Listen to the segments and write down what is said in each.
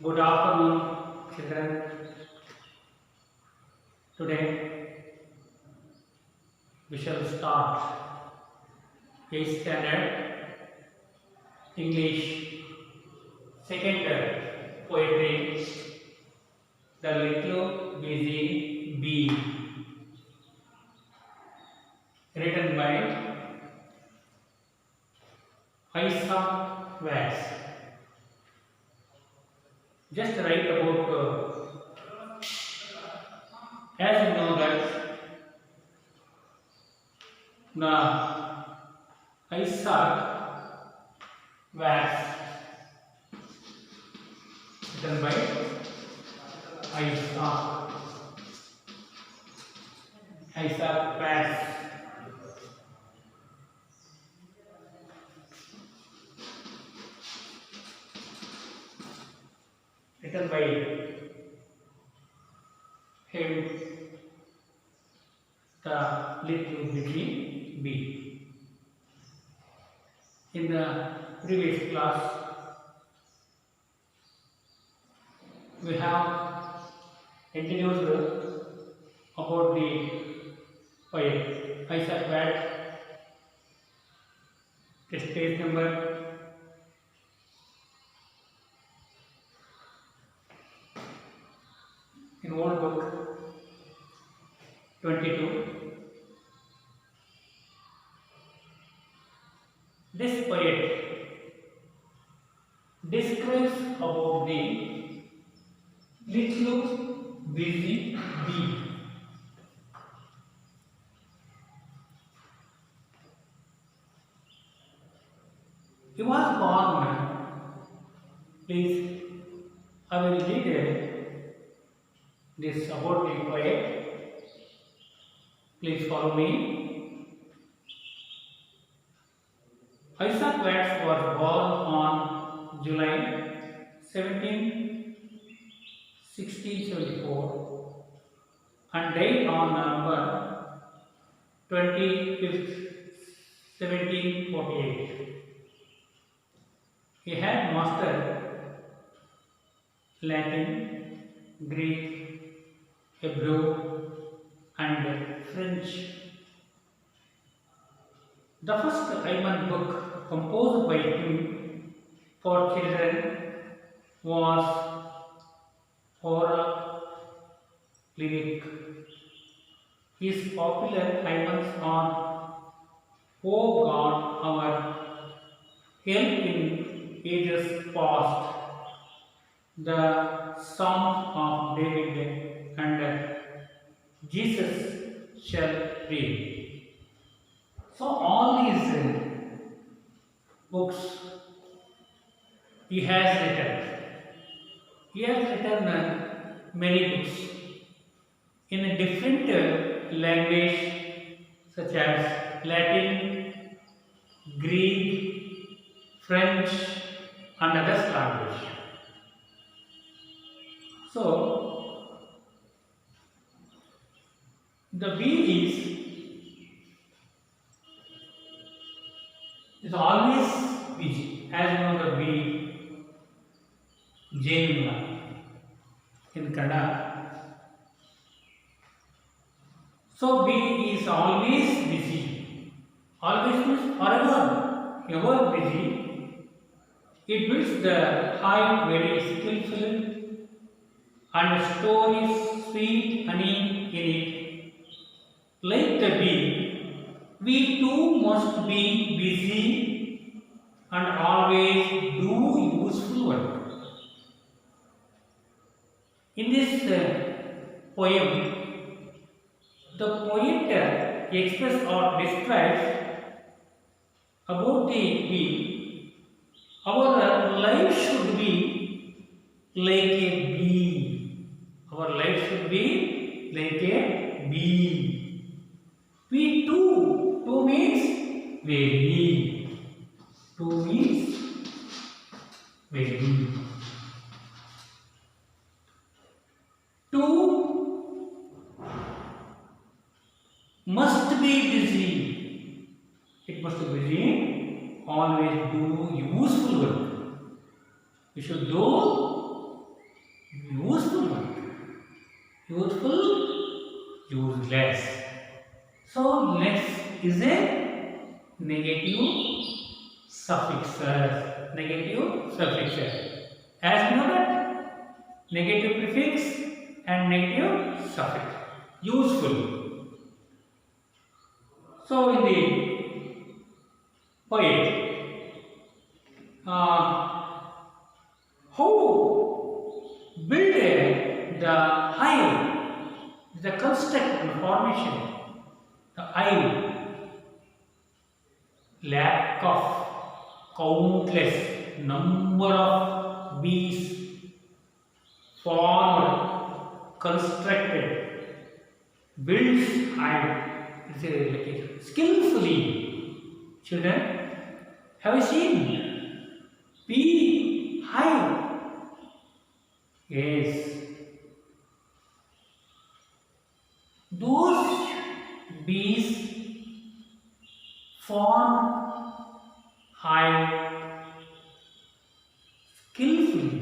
Good afternoon, children. Today we shall start 8th standard English second poetry, The Little Busy Bee, written by Hanasavadi. Just write about as you know that the Hanasavadi written by Hanasavadi written by him, the little busy bee. In the previous class, we have introduced about the poet Hanasavadi, test page number 22. This poet describes about the little busy bee. He was born. Please, I will read this about the poet. Please follow me. Hanasavadi was born on July 17, 1674 and died on November 25th, 1748. He had mastered Latin, Greek, Hebrew and French. The first Iman book composed by him for children was Hora Lyric. His popular hymns are O God, our help in ages past, the Psalms of David and Jesus shall reign. So all these books he has written. He has written many books in a different language such as Latin, Greek, French and other language. So the bee is always busy. As you know, the bee, Jane in Kannada. So bee is always busy. Always means forever, ever busy. It builds the hive very skillfully and stores sweet honey in it. Like the bee, we too must be busy and always do useful work. In this poem, the poet expresses or describes about the bee. Our life should be like a bee. Our life should be like a bee. We two means very. Two means very. Two must be busy. It must be busy. Always do useful work. We should do useful one. Useful, useless. So less is a negative suffixes. Negative suffixes. As we know that negative prefix and negative suffix. Useful. So in the poet, who built the hive, the construct and formation, the hive, lack of countless number of bees formed, constructed, builds hive. It's like skillfully. Children, have you seen bee hive? Yes. Those bees form hive skillfully.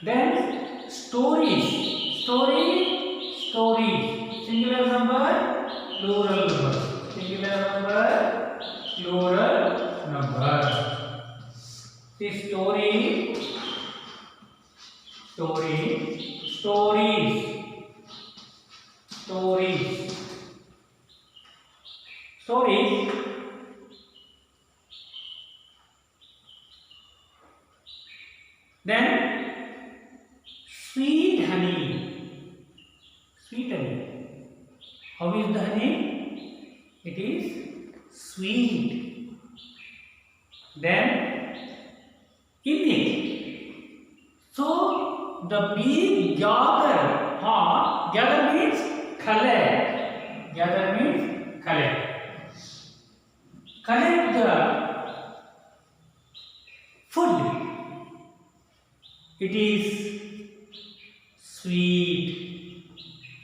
Then stories. Singular number, plural number. Singular number, plural number. The stories. Then sweet honey. How is the honey? It is sweet. Then in it. So the bee gather. Gather means collect. Collect the food. It is sweet.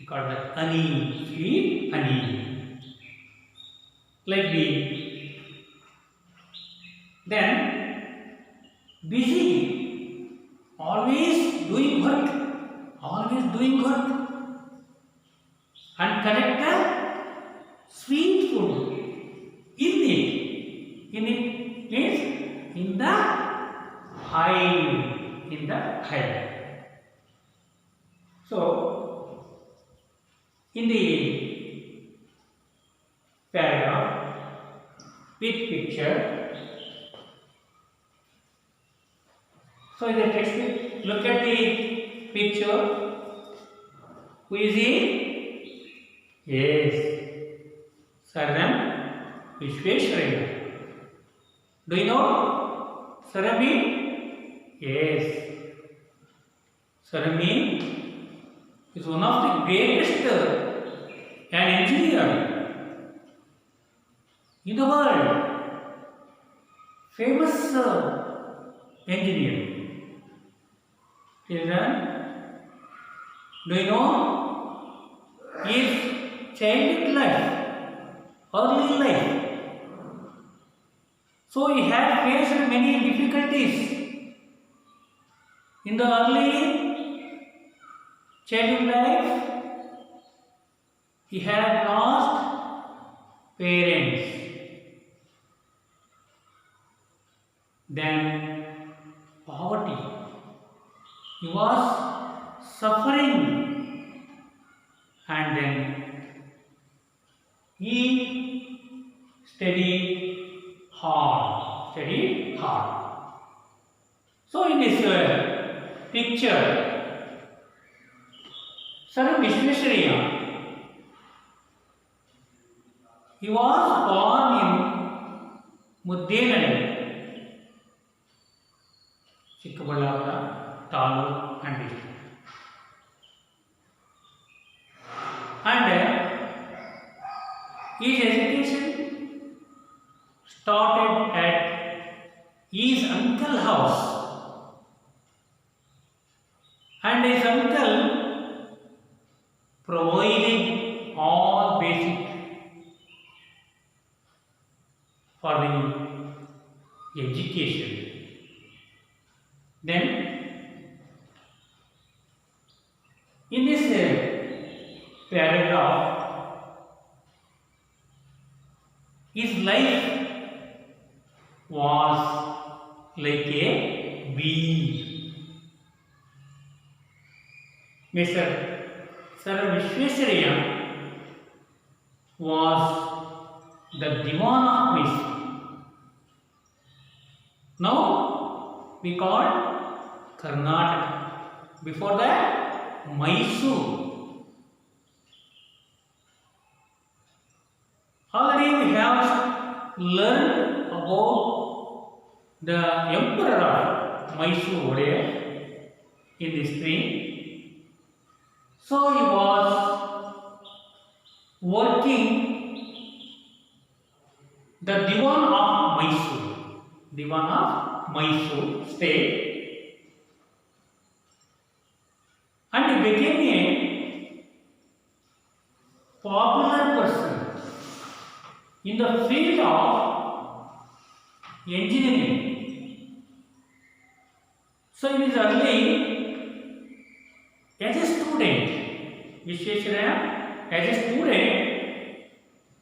We call that honey. Sweet honey. Like bee. Then busy. Always doing work. And collect the sweet food. In it means in the hive. So in the paragraph with picture. So in the textbook, look at the picture. Who is he? Yes, Sir M. Vishwesvaraya. Do you know Sir M? Yes. Sir M is one of the greatest engineer in the world. Famous engineer. Children, do you know his childhood life, early life? So he had faced many difficulties in the early childhood life. He had lost parents. Then poverty. He was suffering, and then he studied hard. So in this picture, Sir Vishwesvaraya, he was born in Muddenadu, Chikkaballapura Taluk and district. And his education started at his uncle's house. And his uncle provided all basic for the education. Then was like a bee. Mr. Sir Vishwesvaraya was the Diwan of Mysore. Now we call Karnataka. Before that, Mysore. Already we have learned about the emperor of Mysore in this thing. So he was working the Diwan of Mysore state, and he became a popular person in the field of engineering. So in his early, as a student, Vishwesvaraya, as a student,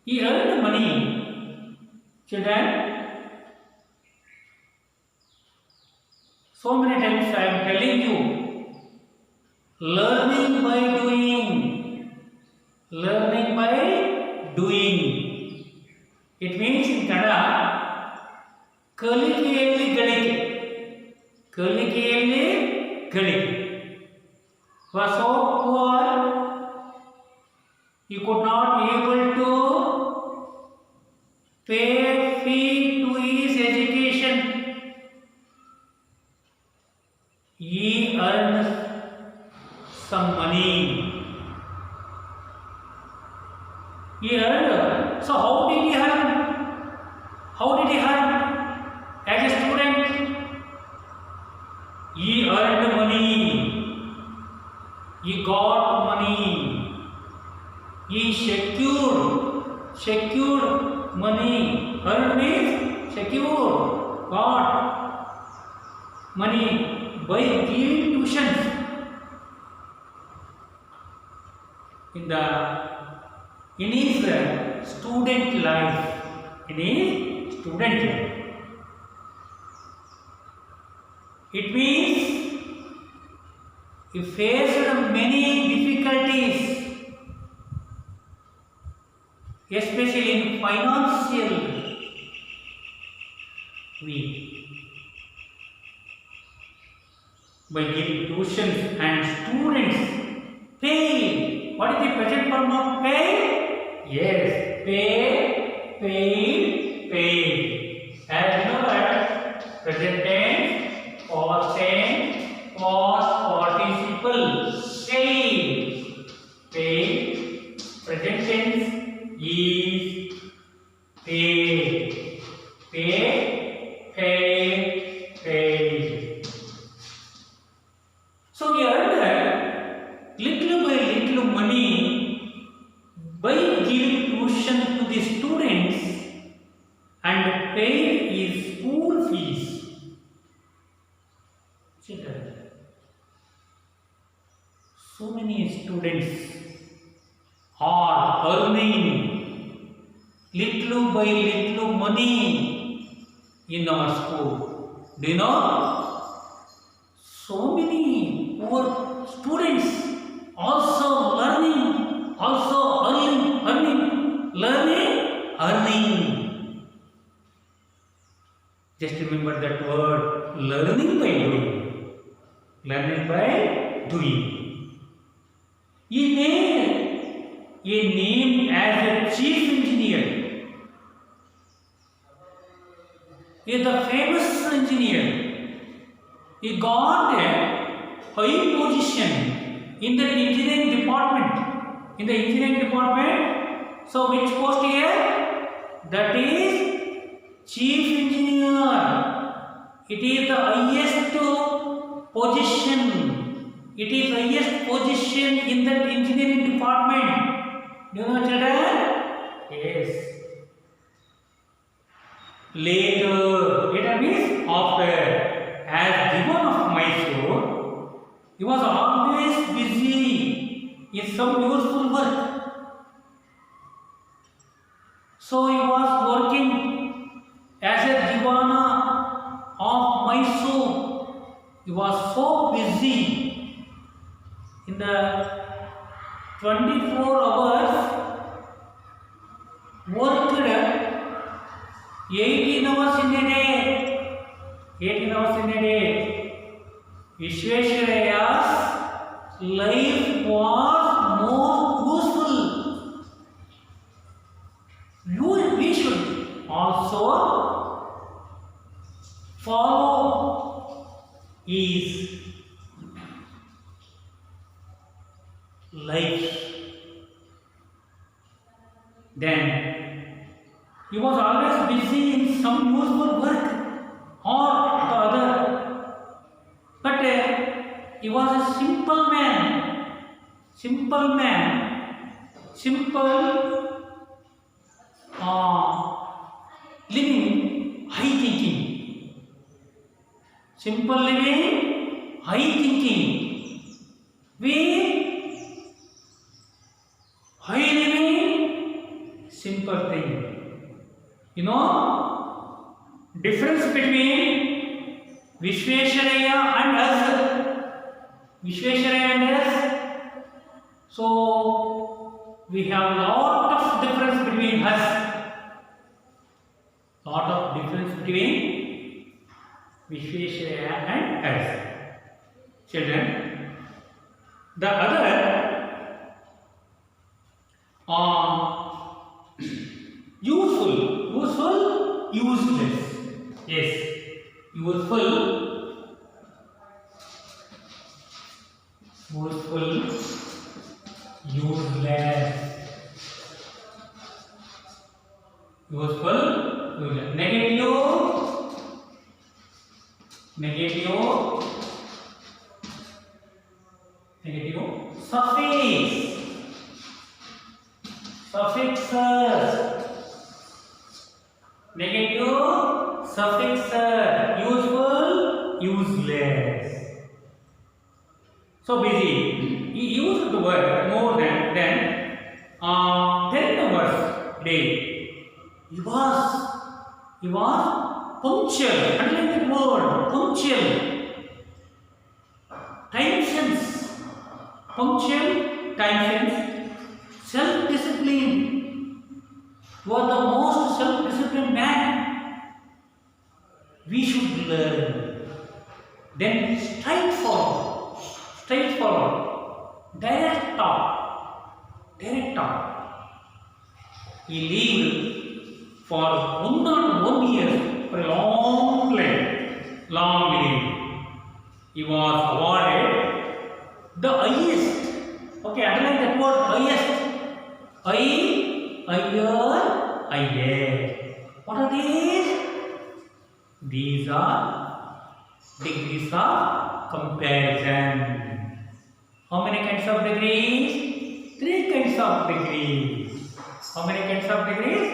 he earned money. Children, so many times I am telling you, learning by doing. Learning by doing. It means in Kannada, ಕಲಿಕೆಯಲ್ಲಿ ಗಳಿಕೆ. ಕಲಿಕೆಯಲ್ಲಿ ಗಳಿಕೆ. Was so poor, he could not be able to pay fee to his education. He earned some money. He earned. So how did he earn? How did he earn? As a student, he earned money. He got money. He secured money. Earned means secured. Got money by giving tuitions in his student life. It means he faced many difficulties, especially in financial way, by giving tuitions and students paid. What is the present form of pay? Yes, paid. As you know that present tense, past tense, past participle, paid. Present tense is paid. So we earned little by little money by giving tuition to the students and pay his school fees. So many students are earning little by little money in our school. Do you know? So many poor students also learning, also earning. Just remember that word, learning by doing. He made a name as a chief engineer. He is the famous engineer. He got a high position in the engineering department. So which post here? That is chief engineer. It is the highest position. It is highest position in that engineering department. Do you know, children? Yes. Later means after. As Diwan of Mysore, he was always busy in some useful work. So he was working as a Divana Mysore. He was so busy in the 24 hours, worked 18 hours in a day. 18 hours in a day. Vishveshwaraya's life was more useful. We should also follow his life. Then he was always busy in some useful work or the other. But he was a simple man. Simple man. Simple living, high thinking. Simple living, high thinking. We high living, simple thing. You know, difference between Vishvesharaya and us. Vishvesharaya and us. So we have lot of difference between us. Lot of difference between Vishvesharaya and us. Children, the other useful, useless. Yes, useful, useless. Useful, useless. Negative, suffixes. Negative suffixes. Useful, useless. So busy. He used the word more than 10 hours a day. He was punctual. Underline the word punctual. Time sense. Punctual, time sense. Self-discipline. You are the most self-disciplined man. We should learn. Then straightforward. Direct talk. He lived for 101 years, for a long life. He was awarded the highest. Okay, underline that word highest. Higher. What are these? These are degrees of comparison. How many kinds of degrees? 3 kinds of degrees. How many kinds of degrees?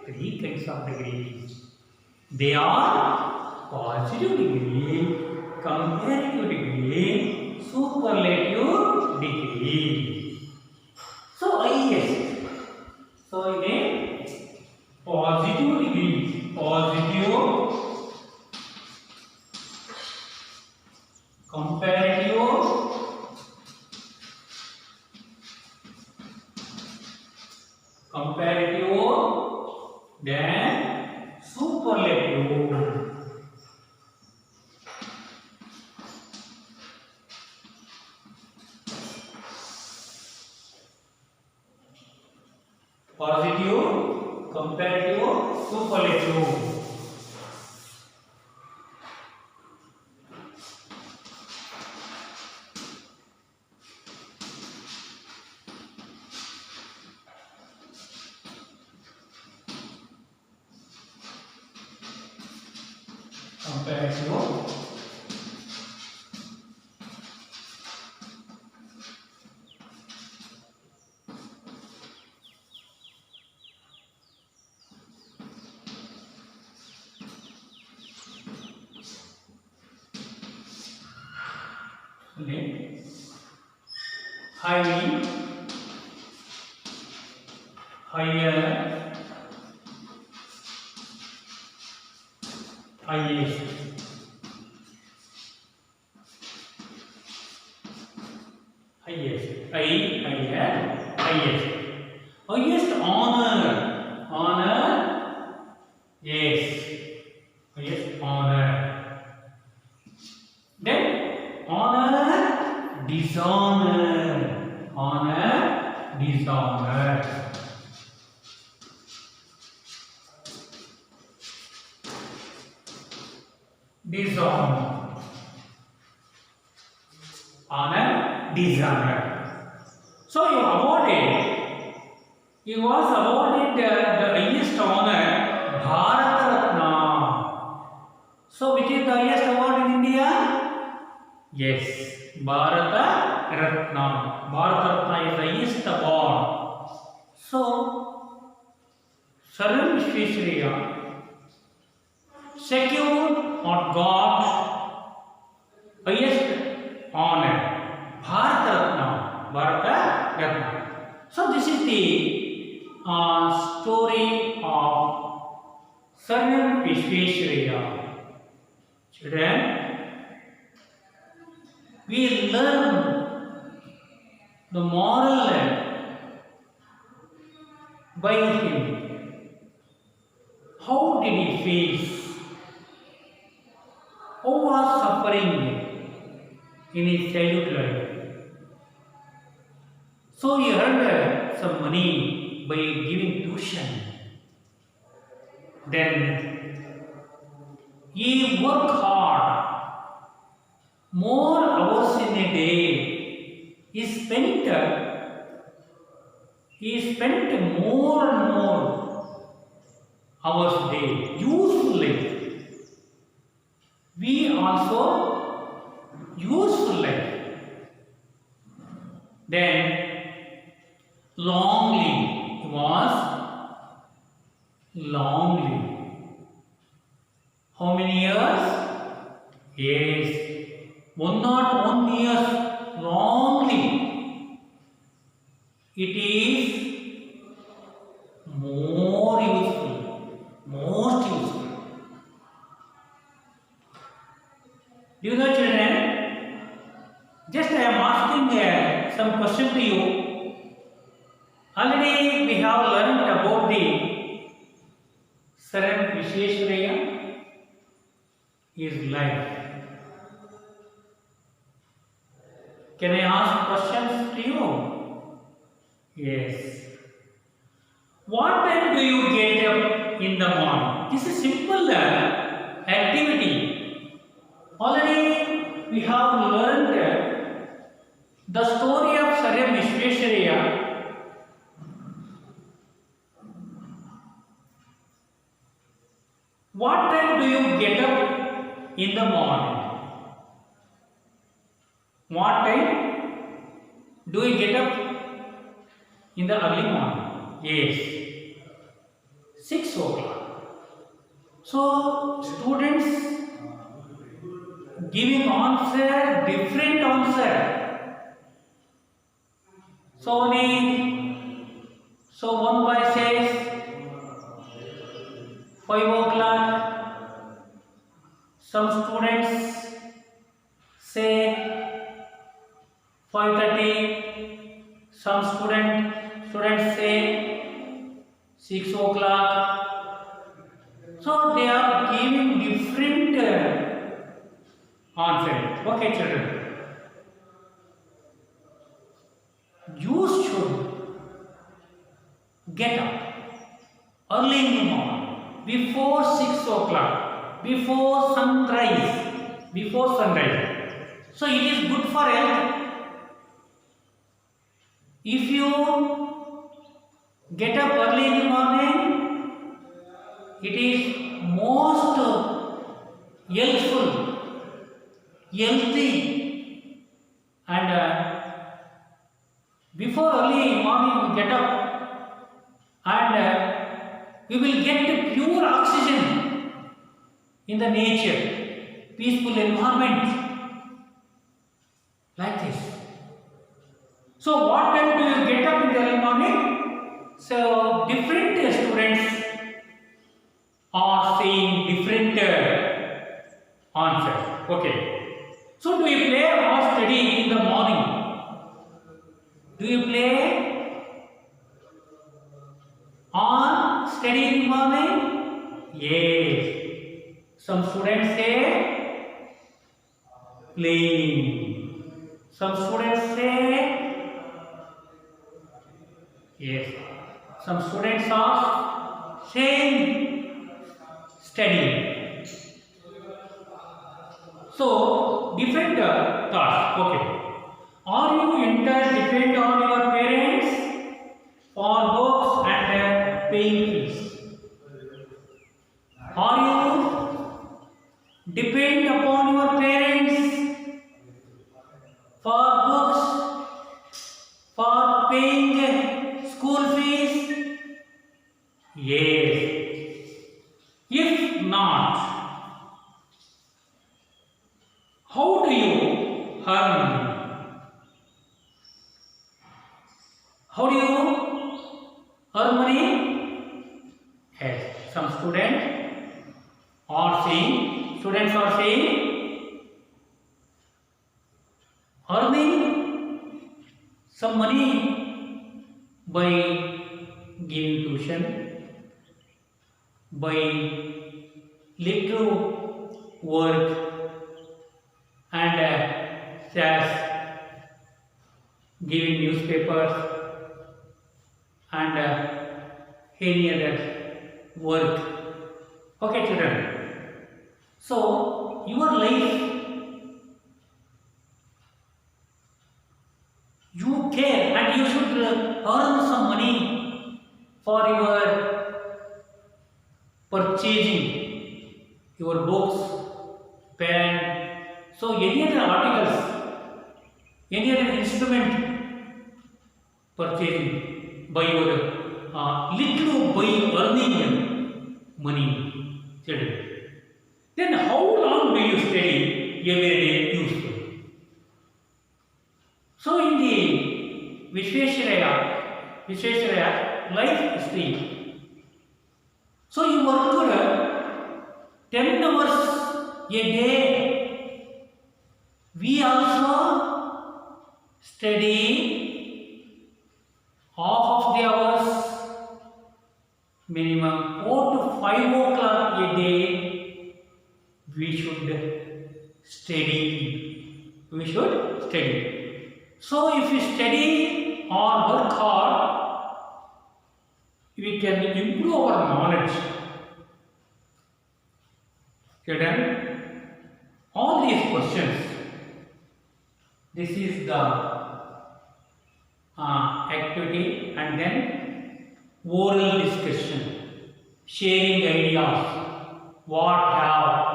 3 kinds of degrees. They are positive degree, comparative degree, superlative degree. So highest. So again, positive degree, positive, comparative, then superlative. Positive, comparative, superlative. Comparative, highly, higher, highest. Highest. Highest honor. Honor. Yes. Highest honor. Then honor, dishonor. Honor, dishonor. Dishonor. Honor, dishonor. So you awarded. He was awarded the highest honor, Bharat Ratna. So which is the highest award in India? Yes, Bharat Ratna. Bharat Ratna is the highest award. So, Sir Vishweshwaraya secured or got highest honor, Bharat Ratna. Bharat Ratna. So this is the story of Sir Vishweshwaraya. Children, we learn the moral by him. How did he face? How was suffering in his childhood life? So he earned some money by giving tuition. Then he worked hard. More hours in a day. He spent more and more hours a day. Usefully. We also useful life. Then longly. He was longly. How many years? Yes. 101 years longly. It is more useful, most useful. Do you know, children? Just I am asking some question to you. Already we have learned about the Sir Vishweshwaraya, his life. Can I ask questions to you? Yes. What time do you get up in the morning? This is simple activity. Already we have learned the story of Sir Vishweshwaraya. What time do you get up in the morning? What time do you get up in the early morning? Yes, 6 o'clock. So, students giving answer, different answer. So one boy says 5 o'clock. Some students say 5:30. Some students say 6 o'clock. So they are giving different answers. Okay, children. You should get up early in the morning, before 6 o'clock, before sunrise. So it is good for health. If you get up early in the morning, it is most helpful, healthy, and before early morning you get up, and you will get pure oxygen in the nature, peaceful environment, like this. So what time do you get up in the early morning? So different students are saying different answers. Okay. So do you play or study in the morning? Do you play on study in the morning? Yes. Some students say playing. Some students say yes. Some students are saying studying. So defend the thoughts. Okay. Are you entirely depend on your parents for books and paying fees? Are you depend upon your parents for books, for paying school fees? Yes. If not, how do you earn? How do you earn money? Yes. Some students are saying earning some money by giving tuition, by little work and sales, giving newspapers and any other work. Okay, children. So your life, you care and you should earn some money for your purchasing your books, pen, so any other articles, any other instrument purchasing by your little by earning money, children. Then how long do you study every day useful? So in the Vishwesvaraya life history, so you worked 10 hours a day. We also study half of the hours, minimum 4 to 5 o'clock a day. We should study. So if we study or work hard, we can improve our knowledge. Children, all these questions, this is the activity, and then oral discussion, sharing ideas, what have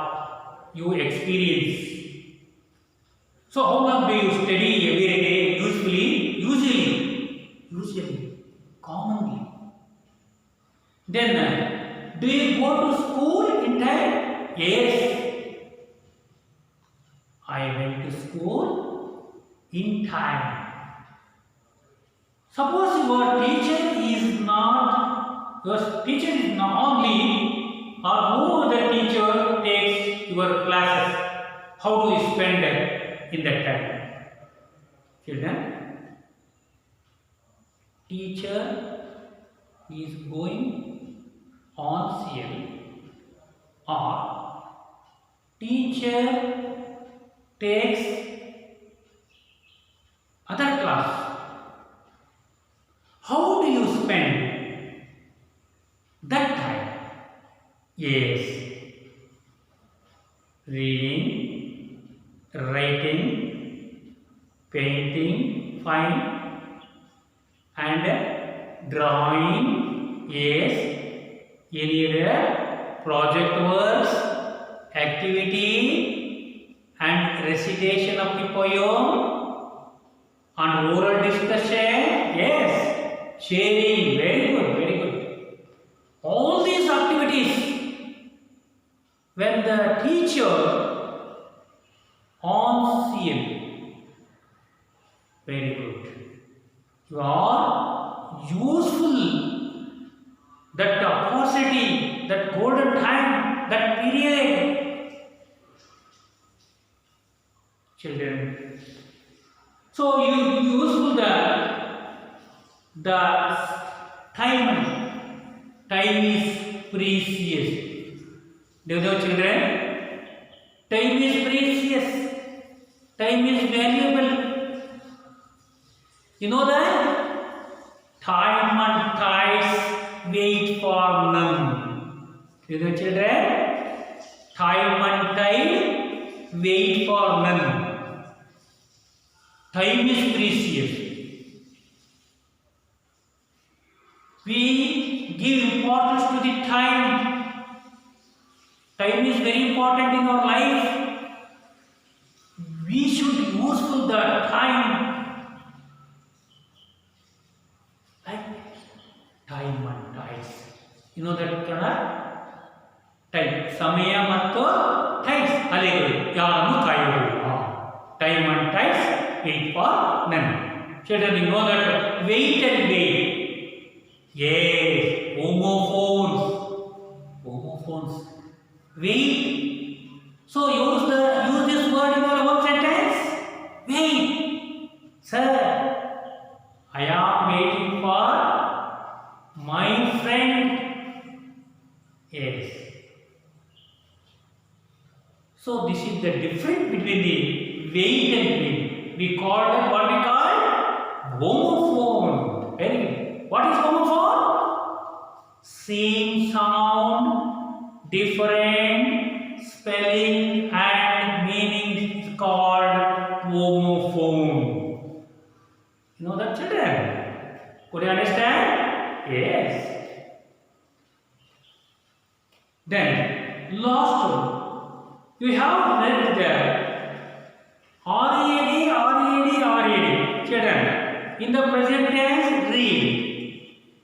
you experienced. So how long do you study every day usually, commonly? Then do you go to school in time? Yes. I went to school in time. Suppose your teacher is not only, or no other teacher takes your classes. How do you spend in that time? Children, teacher is going on CL, or teacher takes other class. How do you spend that time? Yes, reading, writing, painting, fine, and drawing. Yes, any other project works, activity, and recitation of the poem, and oral discussion. Yes, sharing. Very good. All these activities, when the teacher on CL, very good. You are useful. That opportunity, that golden time, that period, children. So you useful the the time. Time is precious. Do you know, children? Time is precious. Time is valuable. You know that? Time and tides wait for none. Do you know, children? Time and tide wait for none. Time is precious. We give importance to the time. Time is very important in our life. We should use the time like time and tides. You know that Kannada? Time. Samaya mattu tides. Alegadu. Yarannu kayadu. Time and tides wait for none. Children, you know that wait and wait. Yes, homophones. Homophones. Wait. So use this word in your own sentence. Wait. Sir, I am waiting for my friend. Yes. So this is the difference between the wait and wait. We call it what we call homophone. Very good. What is homophone? Same sound, different spelling and meaning is called homophone. You know that, children? Could you understand? Yes. Then last one. You have read there RED. Children, in the present tense, read.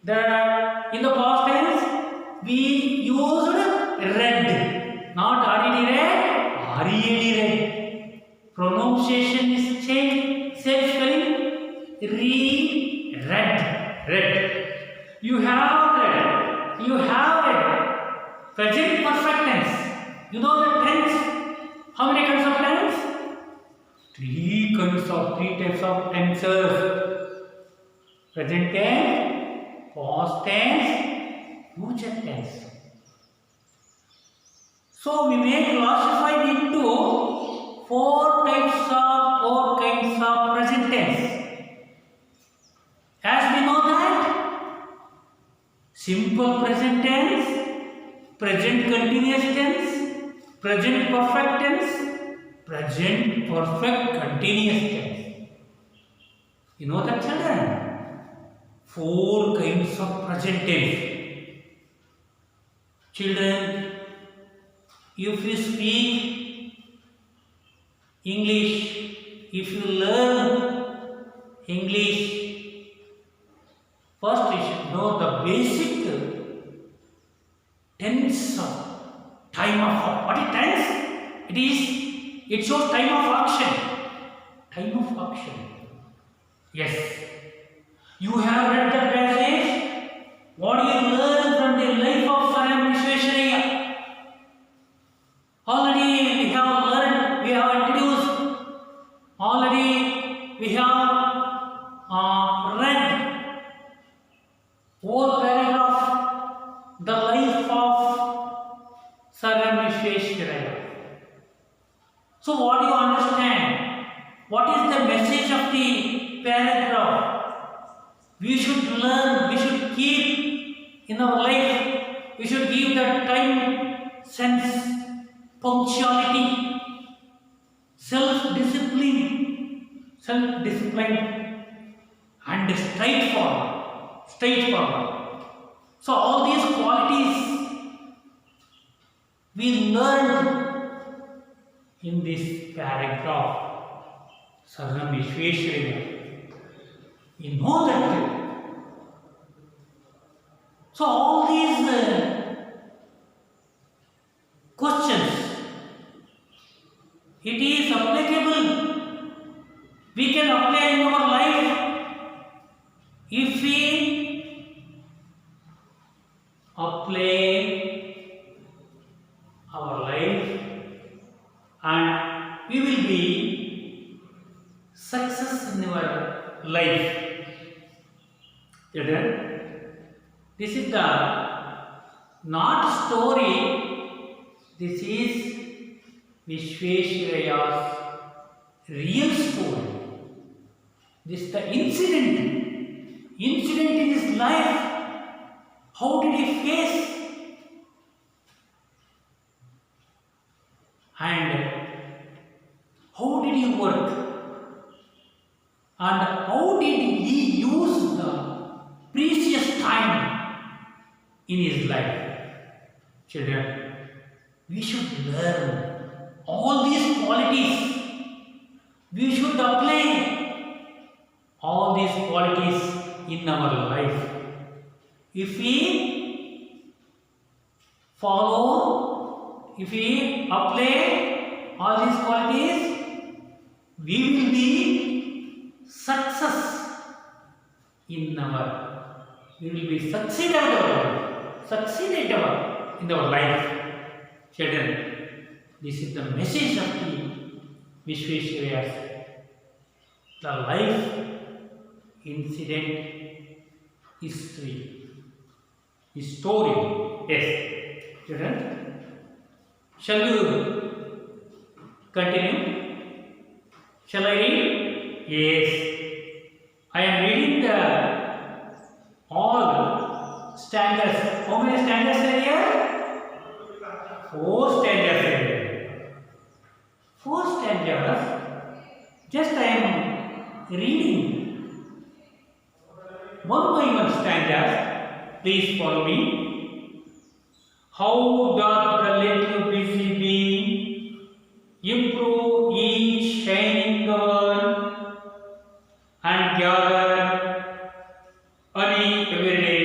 In the past tense, we used read. Not RED read, RED. Pronunciation is changed. Same spelling. Read. You have read. Present perfect tense. You know the tense. How many kinds of tense? Three types of tenses. Present tense, past tense, future tense. So we may classify into four kinds of present tense. As we know that simple present tense, present continuous tense, present perfect tense, present perfect continuous tense. You know that, children? Four kinds of present tense. Children, if you speak English, if you learn English, first you should know the basic tense of time of what is tense? It shows time of action. Time of action. Yes. You have read the passage. What do you learn from the life of Swaram Vishwesvaraya? Already we have learned, we have introduced. Already we have read whole paragraph, the life of Swaram Vishwesvaraya. So what do you understand? What is the message of the paragraph? We should learn, we should keep in our life, we should give the time sense, punctuality, self-discipline and straightforward. So all these qualities we learned in this paragraph. Swaram Vishwesvaraya. You know that. So all these questions, it is applicable. We can apply in our life if we apply our life, and we will be success in our life. Children, this is the not story. This is Vishveshwaraya's real story. This is the incident in his life. How did he face? And how did he work? And how did he use the precious time in his life? Children, we should learn all these qualities. We should apply all these qualities in our life. If we follow, if we apply all these qualities, we will be success in our, we will be succeed in our life. Children, this is the message of the Vishveshwarayas. The life incident history. His story. Yes. Children, shall you continue? Shall I read? Yes. I am reading the all stanzas. How many stanzas are here? 4 stanzas are here. 4 stanzas. Just I am reading one by one stanzas. Please follow me. How doth the little busy bee improve each shining hour and gather honey every day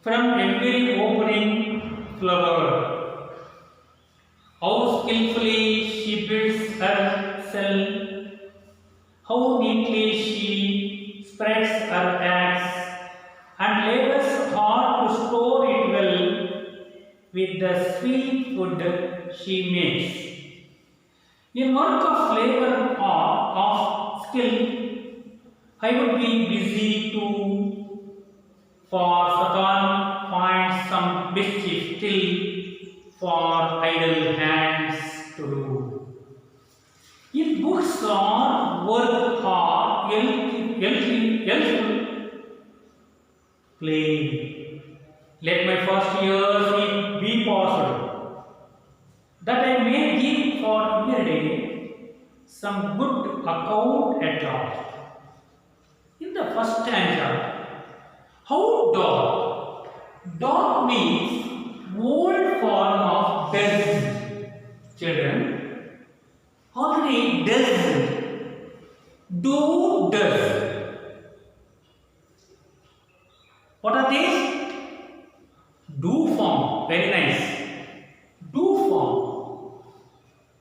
from every opening flower? How skillfully she builds her cell, how neatly she spreads her eggs, and labors hard to store it well with the sweet food she makes. In work of labor or of skill, I would be busy too, for Satan finds some mischief still for idle hands to do. If books are work hard, helpful, play. Let my first years be passed, that I may give for every day some good account at last. In the first stanza, how dot? Dot means old form of does. Children, already does. Do, does. What are these? Do form. Very nice. Do form.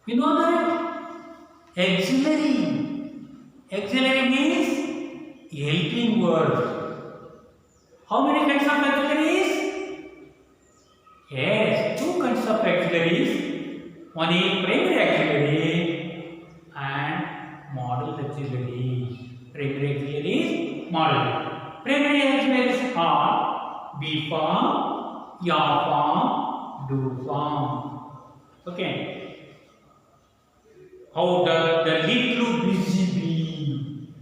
You know that? Auxiliary. Auxiliary means helping word. How many kinds of auxiliaries? Yes, 2 kinds of auxiliaries. One is primary auxiliary and model auxiliary. Primary auxiliary, model. Primary auxiliaries are be form, ya form, do form. Okay. How does the little busy bee?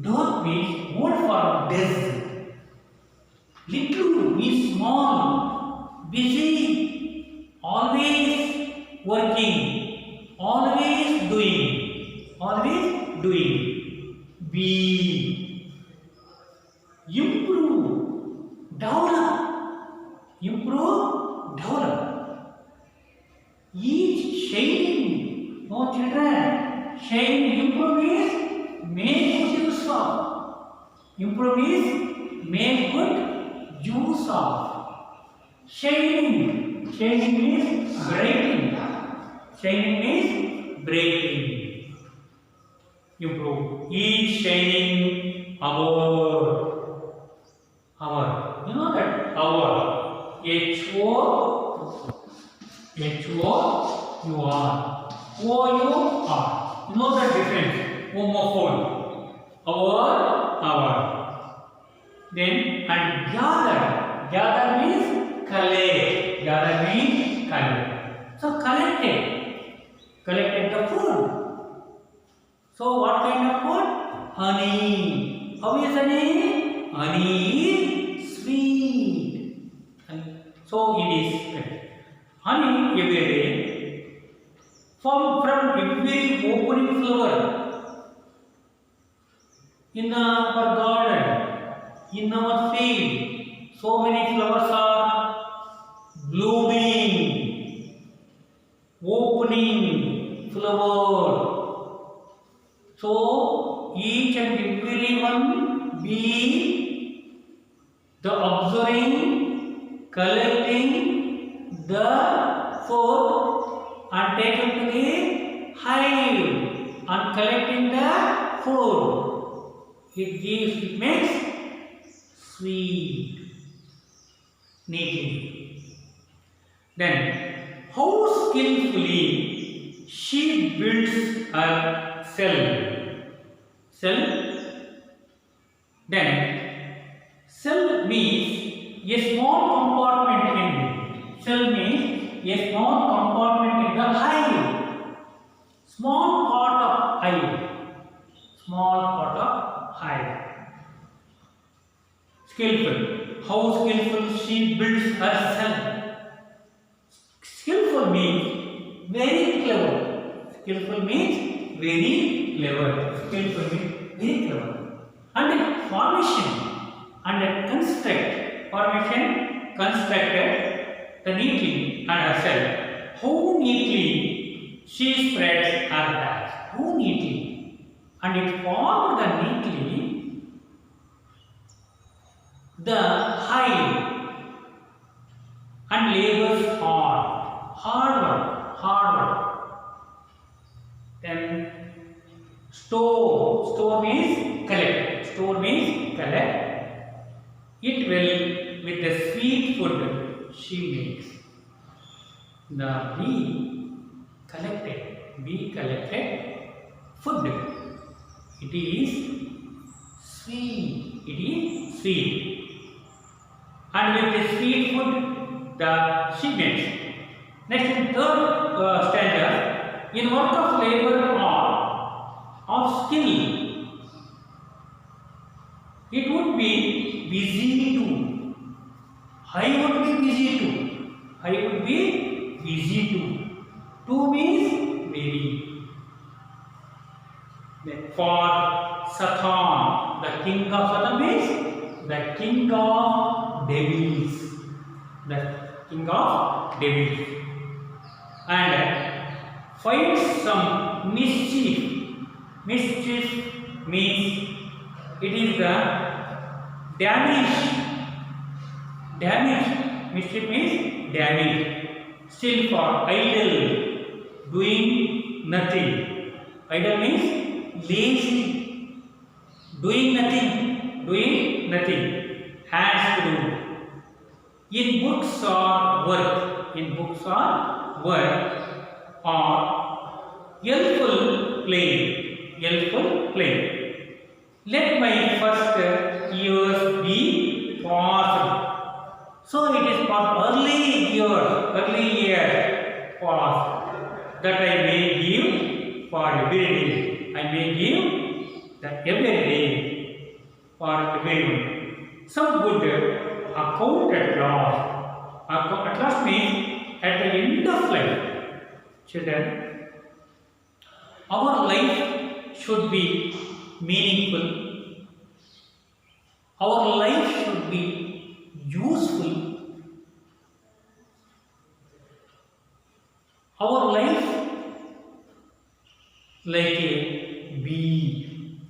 Dot means old form does. Little means small, busy, always working, always doing, Be. Improve, develop. Each shining, no children, shining, improve is make good use of. Improve is make good use of. Shining means breaking. Shining means breaking. Improve. Each shining hour. You know that hour. H-O-U-R. O-U-R. You know the difference. Homophone. Hour. Then and gather. Gather means collect. Gather means collect. So collected. Collected the food. So what kind of food? Honey. How is honey? Honey is sweet. So it is honey every day from every opening flower in our garden, in our field. So many flowers are blooming, opening flower. So each and every one be the observing, collecting the food and taken to the hive and collecting the food. It makes sweet, neatly. Then, how skillfully she builds her cell. Cell. Then, cell means a small compartment in it. Cell means a small compartment in the hive. Small part of hive. Small part of hive. Skillful. How skillful she builds her cell. Skillful means very clever. Skillful means very clever. Skillful means very clever. And formation and construct. Formation constructed the neatly and herself. How neatly she spreads her bags. How neatly. And it formed the neatly the hive and labors hard work. Then store means collect. It will with the sweet food she makes. The bee collected food. It is sweet. And with the sweet food, the she makes. Next, in third stanza, in work of labor or of skill, it would be busy too. I would be busy too. Two means very. Then for Satan, the king of Satan means the king of devils. And find some mischief. Mischief means it is the damage. Mischief means damage. Still for idle, doing nothing. Idle means lazy, doing nothing. Has to do. In books or work, or helpful play. Let my first years be passed. So it is for early years passed that I may give for every day. I may give that every day for everyone. Some good account at last. At last means at the end of life. Children, our life should be meaningful. Our life should be useful. Our life like a bee.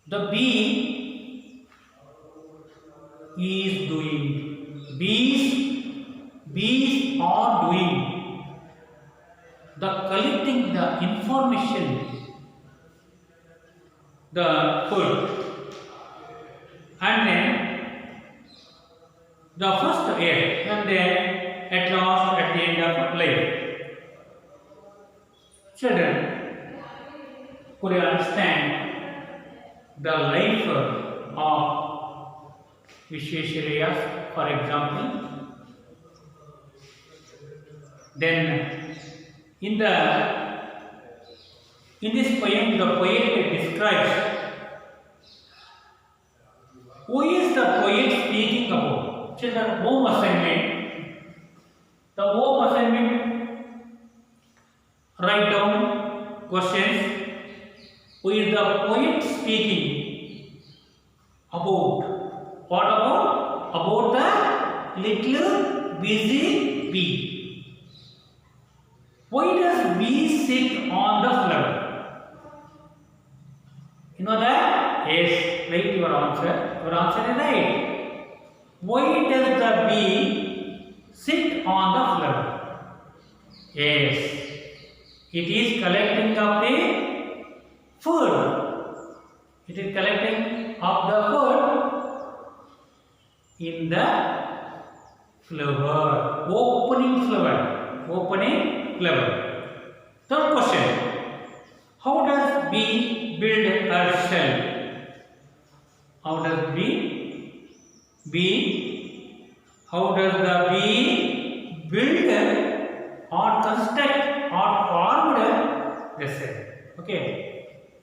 The bee is doing. Bees are doing the collecting the information, the food, and then the first air, and then at last at the end of life. Children, could you understand the life of Vishveshwaraya, for example. Then in this poem, the poet describes who is the poet speaking about. Children, home assignment. The home assignment, write down questions. Who is the poet speaking about? What about? About the little busy bee. Why does bee sit on the flower? You know that? Yes, write your answer. Your answer is right. Why does the bee sit on the flower? Yes, it is collecting up the food. It is collecting up the food in the flower. Opening flower. Opening flower. Third question. How does bee build her shell? How does how does the bee build or construct or formed the cell? Okay.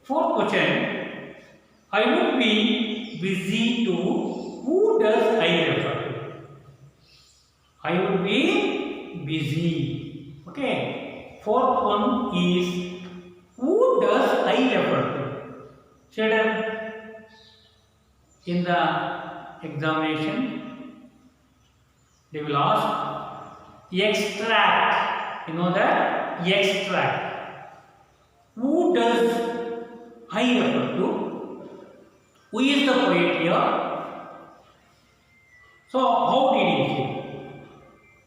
Fourth question. I would be busy to. Who does I refer to? I would be busy. Okay. Fourth one is who does I refer to? Children, in the examination, they will ask extract. You know that? Extract. Who does I refer to? Who is the poet here? So, how did he say?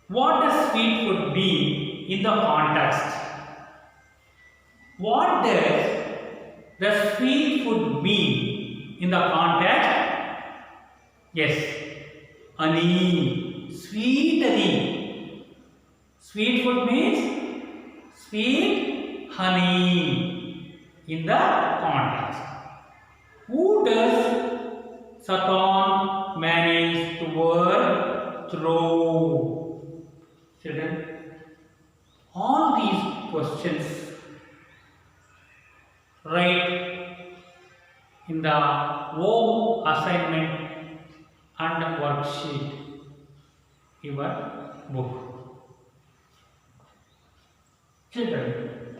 What does sweet food be in the context? What does the sweet food mean in the context? Yes, honey, sweet honey. Sweet food means sweet honey in the context. Who does Satan manage to throw? Children, all these questions write in the home assignment and worksheet your book. Children,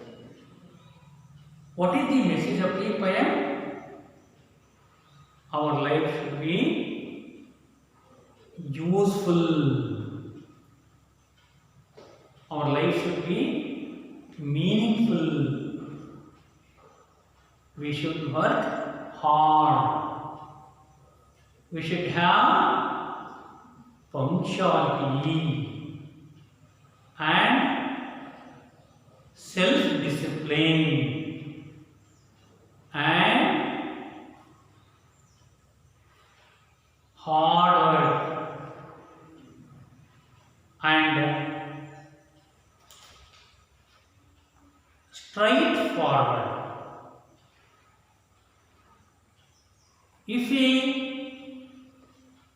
what is the message of the poem? Our life should be useful. Our life should be meaningful. We should work hard. We should have punctuality and self-discipline and hard work and straightforward. If we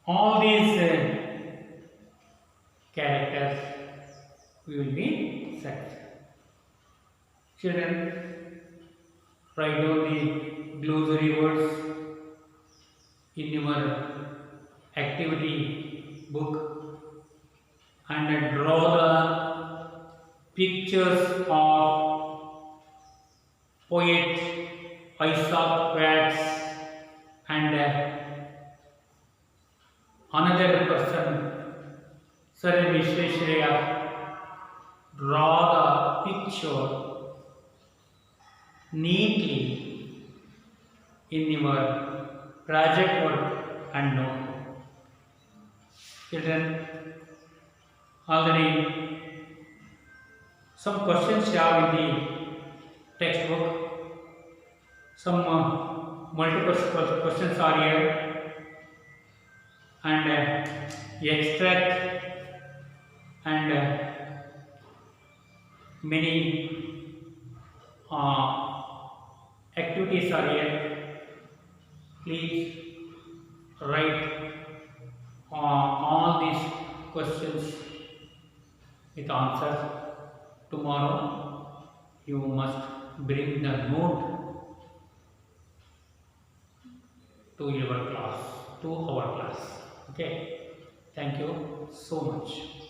all these characters, we will be successful. Children, write down the glossary words in your activity book and draw the pictures of poet Isaac Watts and another person, Sir Vishveshwaraya. Draw the picture neatly in your project work and notebook. Children, already some questions you have in the textbook. Some multiple questions are here, and extract and many activities are here. Please write all these questions with answers. Tomorrow you must bring the note to your class, to our class. Okay. Thank you so much.